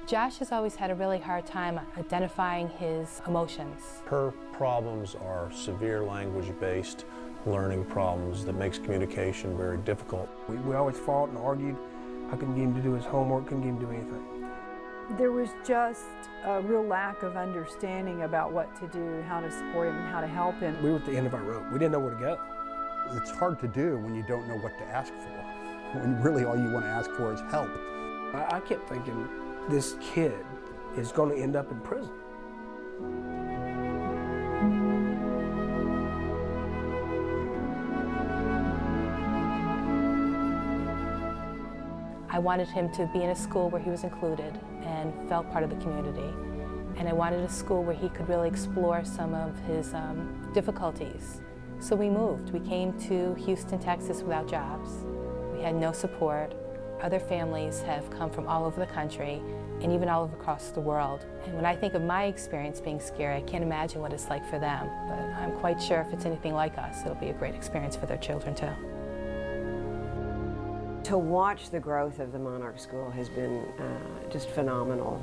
Josh has always had a really hard time identifying his emotions. Her problems are severe language-based learning problems that makes communication very difficult. We always fought and argued. I couldn't get him to do his homework, couldn't get him to do anything. There was just a real lack of understanding about what to do, how to support him, and how to help him. We were at the end of our rope. We didn't know where to go. It's hard to do when you don't know what to ask for, when really all you want to ask for is help. I kept thinking, this kid is going to end up in prison. I wanted him to be in a school where he was included and felt part of the community. And I wanted a school where he could really explore some of his difficulties. So we moved. We came to Houston, Texas without jobs. We had no support. Other families have come from all over the country and even all over across the world. And when I think of my experience being scary, I can't imagine what it's like for them. But I'm quite sure if it's anything like us, it'll be a great experience for their children too. To watch the growth of the Monarch School has been just phenomenal.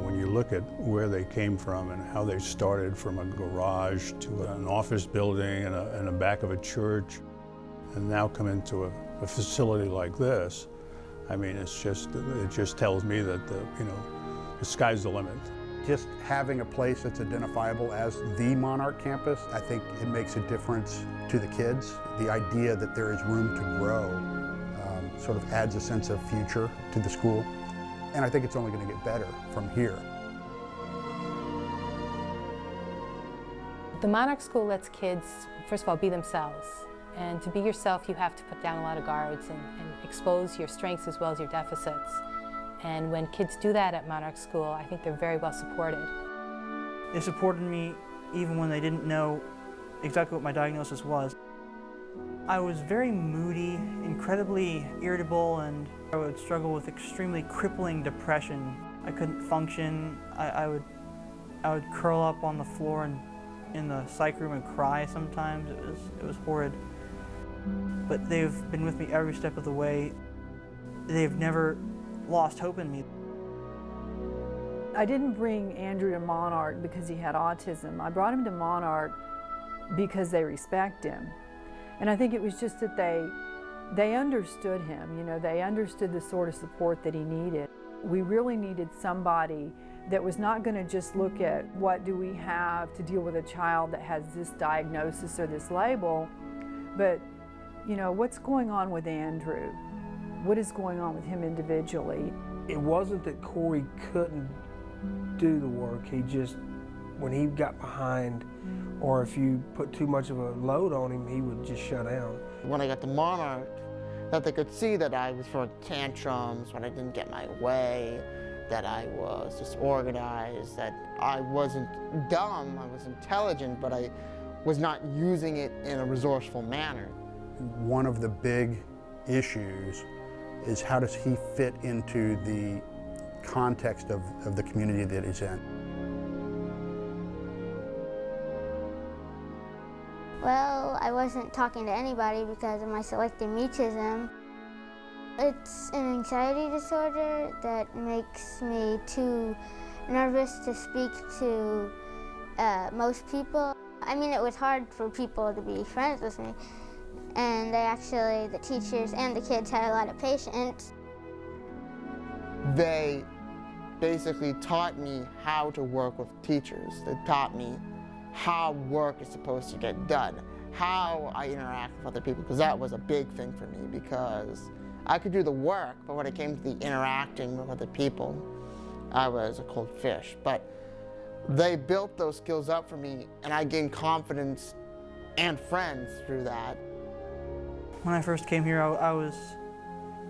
When you look at where they came from and how they started from a garage to an office building and a back of a church, and now come into a facility like this, I mean, it just tells me that the sky's the limit. Just having a place that's identifiable as the Monarch campus, I think it makes a difference to the kids. The idea that there is room to grow sort of adds a sense of future to the school. And I think it's only going to get better from here. The Monarch School lets kids, first of all, be themselves. And to be yourself, you have to put down a lot of guards and expose your strengths as well as your deficits. And when kids do that at Monarch School, I think they're very well supported. They supported me even when they didn't know exactly what my diagnosis was. I was very moody, incredibly irritable, and I would struggle with extremely crippling depression. I couldn't function. I would curl up on the floor and in the psych room and cry sometimes. It was horrid. But they've been with me every step of the way. They've never lost hope in me. I didn't bring Andrew to Monarch because he had autism. I brought him to Monarch because they respect him. And I think it was just that they understood him, you know, they understood the sort of support that he needed. We really needed somebody that was not going to just look at what do we have to deal with a child that has this diagnosis or this label, but, you know, what's going on with Andrew? What is going on with him individually? It wasn't that Corey couldn't do the work, he just, when he got behind, or if you put too much of a load on him, he would just shut down. When I got to Monarch, that they could see that I was throwing tantrums when I didn't get my way, that I was disorganized, that I wasn't dumb, I was intelligent, but I was not using it in a resourceful manner. One of the big issues is how does he fit into the context of the community that he's in. Well, I wasn't talking to anybody because of my selective mutism. It's an anxiety disorder that makes me too nervous to speak to most people. I mean, it was hard for people to be friends with me. And the teachers and the kids had a lot of patience. They basically taught me how to work with teachers. They taught me how work is supposed to get done, how I interact with other people, because that was a big thing for me, because I could do the work, but when it came to the interacting with other people, I was a cold fish. But they built those skills up for me, and I gained confidence and friends through that. When I first came here, I was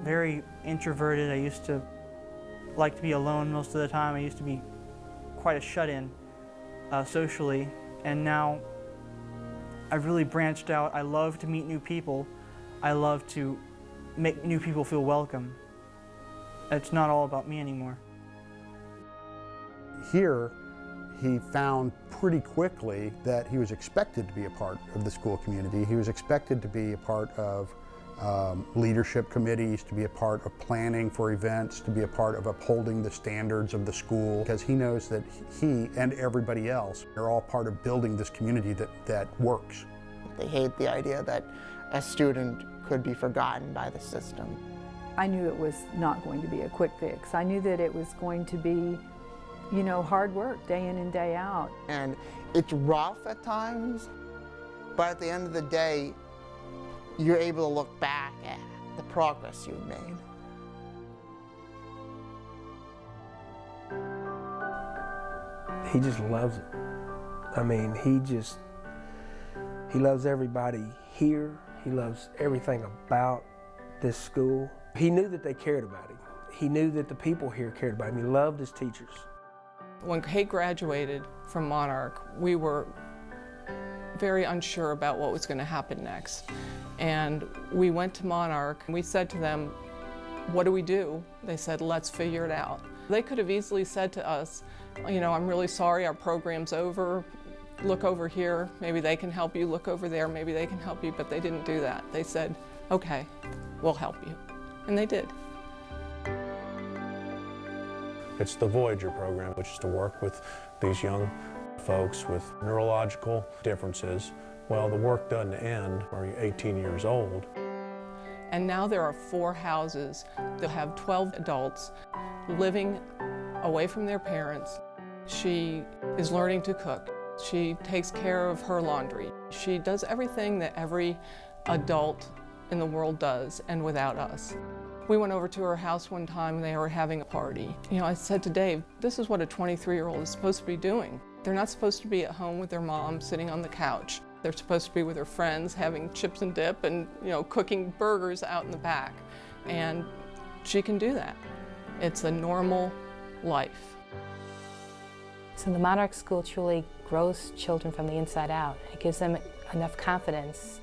very introverted. I used to like to be alone most of the time. I used to be quite a shut-in socially. And now I've really branched out. I love to meet new people. I love to make new people feel welcome. It's not all about me anymore. Here, he found pretty quickly that he was expected to be a part of the school community. He was expected to be a part of leadership committees, to be a part of planning for events, to be a part of upholding the standards of the school, because he knows that he and everybody else are all part of building this community that works. They hate the idea that a student could be forgotten by the system. I knew it was not going to be a quick fix. I knew that it was going to be, you know, hard work day in and day out. And it's rough at times, but at the end of the day, you're able to look back at the progress you've made. He just loves it. I mean, he loves everybody here. He loves everything about this school. He knew that they cared about him. He knew that the people here cared about him. He loved his teachers. When Kate graduated from Monarch, we were very unsure about what was going to happen next. And we went to Monarch and we said to them, what do we do? They said, let's figure it out. They could have easily said to us, you know, I'm really sorry, our program's over. Look over here, maybe they can help you. Look over there, maybe they can help you. But they didn't do that. They said, okay, we'll help you. And they did. It's the Voyager program, which is to work with these young folks with neurological differences. Well, the work doesn't end when you're 18 years old. And now there are 4 houses that have 12 adults living away from their parents. She is learning to cook. She takes care of her laundry. She does everything that every adult in the world does, and without us. We went over to her house one time and they were having a party. You know, I said to Dave, this is what a 23-year-old is supposed to be doing. They're not supposed to be at home with their mom sitting on the couch. They're supposed to be with their friends having chips and dip and, you know, cooking burgers out in the back. And she can do that. It's a normal life. So the Monarch School truly grows children from the inside out. It gives them enough confidence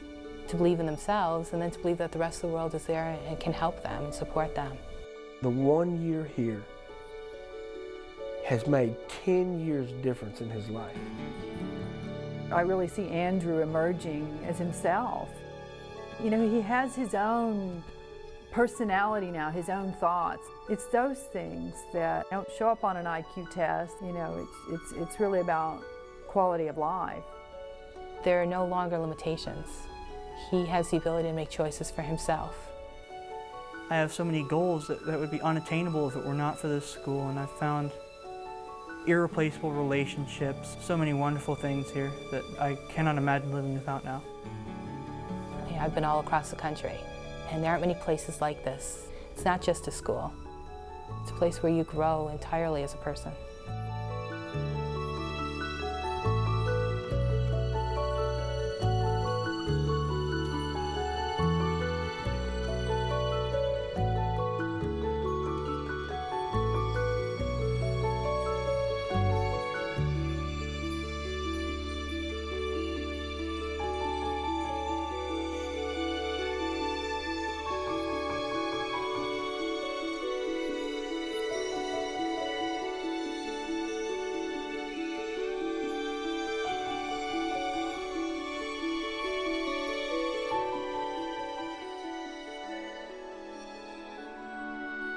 to believe in themselves and then to believe that the rest of the world is there and can help them and support them. The 1 year here has made 10 years difference in his life. I really see Andrew emerging as himself. You know, he has his own personality now, his own thoughts. It's those things that don't show up on an IQ test. You know, it's really about quality of life. There are no longer limitations. He has the ability to make choices for himself. I have so many goals that would be unattainable if it were not for this school, and I've found irreplaceable relationships, so many wonderful things here that I cannot imagine living without now. Yeah, I've been all across the country, and there aren't many places like this. It's not just a school. It's a place where you grow entirely as a person.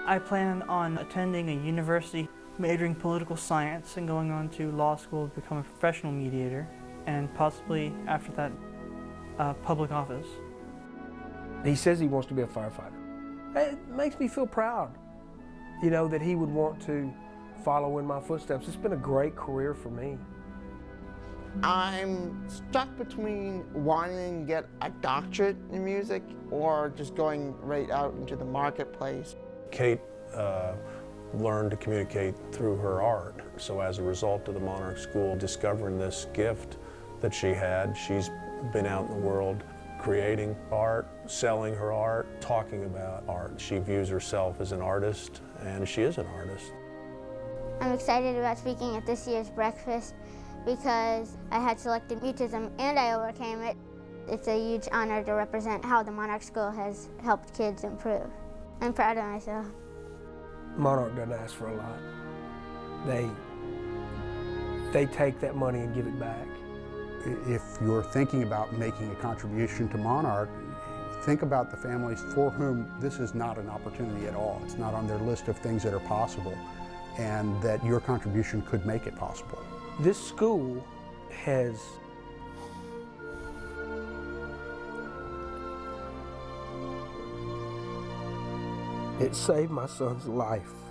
I plan on attending a university, majoring political science, and going on to law school to become a professional mediator, and possibly after that, public office. He says he wants to be a firefighter. It makes me feel proud, you know, that he would want to follow in my footsteps. It's been a great career for me. I'm stuck between wanting to get a doctorate in music or just going right out into the marketplace. Kate learned to communicate through her art. So as a result of the Monarch School discovering this gift that she had, she's been out in the world creating art, selling her art, talking about art. She views herself as an artist, and she is an artist. I'm excited about speaking at this year's breakfast because I had selective mutism and I overcame it. It's a huge honor to represent how the Monarch School has helped kids improve. I'm proud of myself. Monarch doesn't ask for a lot. They take that money and give it back. If you're thinking about making a contribution to Monarch, Think about the families for whom this is not an opportunity at all. It's not on their list of things that are possible, and that your contribution could make it possible. This school has it saved my son's life.